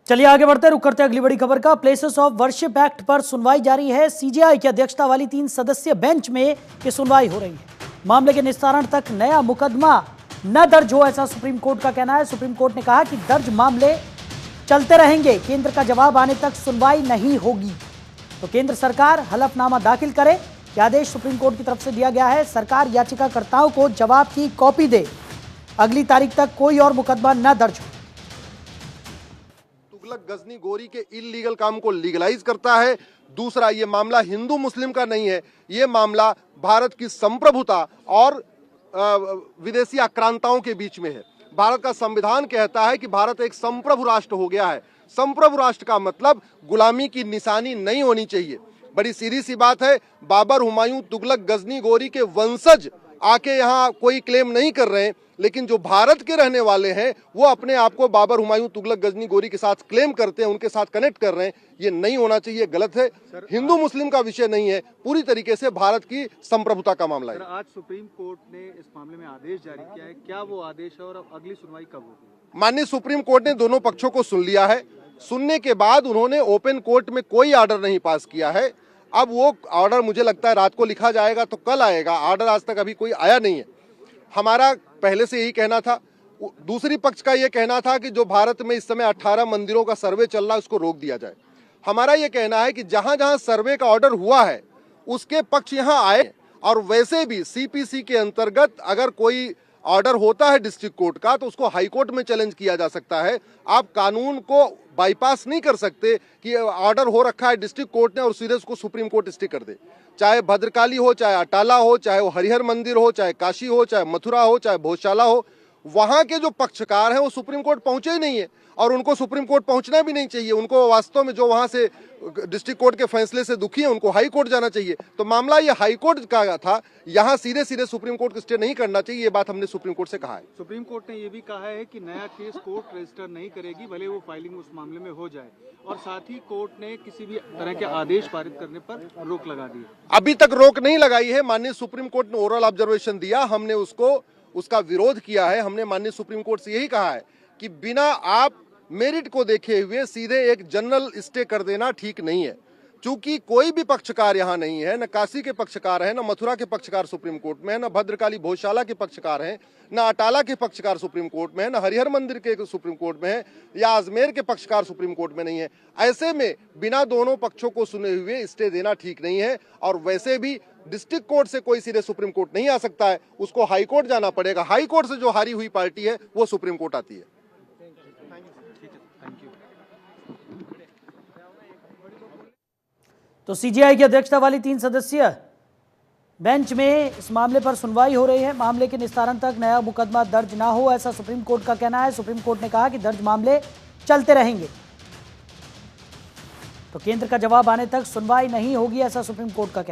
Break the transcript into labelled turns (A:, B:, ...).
A: चलिए आगे बढ़ते रुक करते अगली बड़ी खबर का। प्लेसेस ऑफ वर्शिप एक्ट पर सुनवाई जारी है। सीजेआई की अध्यक्षता वाली 3 सदस्यीय बेंच में ये सुनवाई हो रही है। मामले के निस्तारण तक नया मुकदमा न दर्ज हो, ऐसा सुप्रीम कोर्ट का कहना है। सुप्रीम कोर्ट ने कहा कि दर्ज मामले चलते रहेंगे, केंद्र का जवाब आने तक सुनवाई नहीं होगी। तो केंद्र सरकार हलफनामा दाखिल करे, यह आदेश सुप्रीम कोर्ट की तरफ से दिया गया है। सरकार याचिकाकर्ताओं को जवाब की कॉपी दे, अगली तारीख तक कोई और मुकदमा न दर्ज हो।
B: तुगलक गजनी गोरी के इलीगल काम को लीगलाइज करता है। दूसरा, ये मामला हिंदू मुस्लिम का नहीं है, ये मामला भारत की संप्रभुता और विदेशी आक्रांताओं के बीच में है। भारत का संविधान कहता है कि भारत एक संप्रभु राष्ट्र हो गया है। संप्रभु राष्ट्र का मतलब गुलामी की निशानी नहीं होनी चाहिए। बड़ी सीधी सी बात है, बाबर, हुमायूं, तुगलक, गजनी गोरी के वंशज आके यहाँ कोई क्लेम नहीं कर रहे हैं, लेकिन जो भारत के रहने वाले हैं वो अपने आप को बाबर, हुमायूं, तुगलक, गजनी गोरी के साथ क्लेम करते हैं, उनके साथ कनेक्ट कर रहे हैं। ये नहीं होना चाहिए, गलत है। हिंदू मुस्लिम का विषय नहीं है, पूरी तरीके से भारत की संप्रभुता का मामला है।
C: आज सुप्रीम कोर्ट ने इस मामले में आदेश जारी किया है, क्या वो आदेश है और अब अगली सुनवाई कब होगी?
B: माननीय सुप्रीम कोर्ट ने दोनों पक्षों को सुन लिया है। सुनने के बाद उन्होंने ओपन कोर्ट में कोई ऑर्डर नहीं पास किया है। अब वो ऑर्डर मुझे लगता है रात को लिखा जाएगा तो कल आएगा। ऑर्डर आज तक अभी कोई आया नहीं है। हमारा पहले से यही कहना था। दूसरी पक्ष का ये कहना था कि जो भारत में इस समय 18 मंदिरों का सर्वे चल रहा है उसको रोक दिया जाए। हमारा ये कहना है कि जहां जहां सर्वे का ऑर्डर हुआ है उसके पक्ष यहां आए, और वैसे भी सीपीसी के अंतर्गत अगर कोई ऑर्डर होता है डिस्ट्रिक्ट कोर्ट का तो उसको हाई कोर्ट में चैलेंज किया जा सकता है। आप कानून को बाईपास नहीं कर सकते कि ऑर्डर हो रखा है डिस्ट्रिक्ट कोर्ट ने और सीधे उसको सुप्रीम कोर्ट स्टे कर दे। चाहे भद्रकाली हो, चाहे अटाला हो, चाहे वो हरिहर मंदिर हो, चाहे काशी हो, चाहे मथुरा हो, चाहे भोजशाला हो, वहां के जो पक्षकार हैं वो सुप्रीम कोर्ट पहुंचे ही नहीं है और उनको सुप्रीम कोर्ट पहुंचना भी नहीं चाहिए। उनको वास्तव में जो वहां से डिस्ट्रिक्ट कोर्ट के फैसले से दुखी है उनको हाई कोर्ट जाना चाहिए। तो मामला ये हाई कोर्ट का था, यहाँ सीधे सीधे सुप्रीम कोर्ट को स्टे नहीं करना चाहिए। ये बात हमने सुप्रीम कोर्ट से कहा है।
C: सुप्रीम कोर्ट ने ये भी कहा है कि नया केस कोर्ट रजिस्टर नहीं करेगी, भले वो फाइलिंग उस मामले में हो जाए, और साथ ही कोर्ट ने किसी भी तरह के आदेश पारित करने पर रोक लगा दी।
B: अभी तक रोक नहीं लगाई है। माननीय सुप्रीम कोर्ट ने ओरल ऑब्जर्वेशन दिया, हमने उसका विरोध किया है। हमने माननीय सुप्रीम कोर्ट से यही कहा है कि बिना आप मेरिट को देखे हुए सीधे एक जनरल स्टे कर देना ठीक नहीं है। चूंकि कोई भी पक्षकार यहाँ नहीं है, न काशी के पक्षकार हैं, न मथुरा के पक्षकार सुप्रीम कोर्ट में है, न भद्रकाली भोजशाला के पक्षकार हैं, न अटाला के पक्षकार सुप्रीम कोर्ट में है, न हरिहर मंदिर के सुप्रीम कोर्ट में है, या अजमेर के पक्षकार सुप्रीम कोर्ट में नहीं है। ऐसे में बिना दोनों पक्षों को सुने हुए स्टे देना ठीक नहीं है। और वैसे भी डिस्ट्रिक्ट कोर्ट से कोई सीधे सुप्रीम कोर्ट नहीं आ सकता है, उसको हाई कोर्ट जाना पड़ेगा। हाई कोर्ट से जो हारी हुई पार्टी है वो सुप्रीम कोर्ट आती है।
A: तो सीजेआई की अध्यक्षता वाली 3 सदस्यीय बेंच में इस मामले पर सुनवाई हो रही है। मामले के निस्तारण तक नया मुकदमा दर्ज ना हो, ऐसा सुप्रीम कोर्ट का कहना है। सुप्रीम कोर्ट ने कहा कि दर्ज मामले चलते रहेंगे, तो केंद्र का जवाब आने तक सुनवाई नहीं होगी, ऐसा सुप्रीम कोर्ट का कहना है।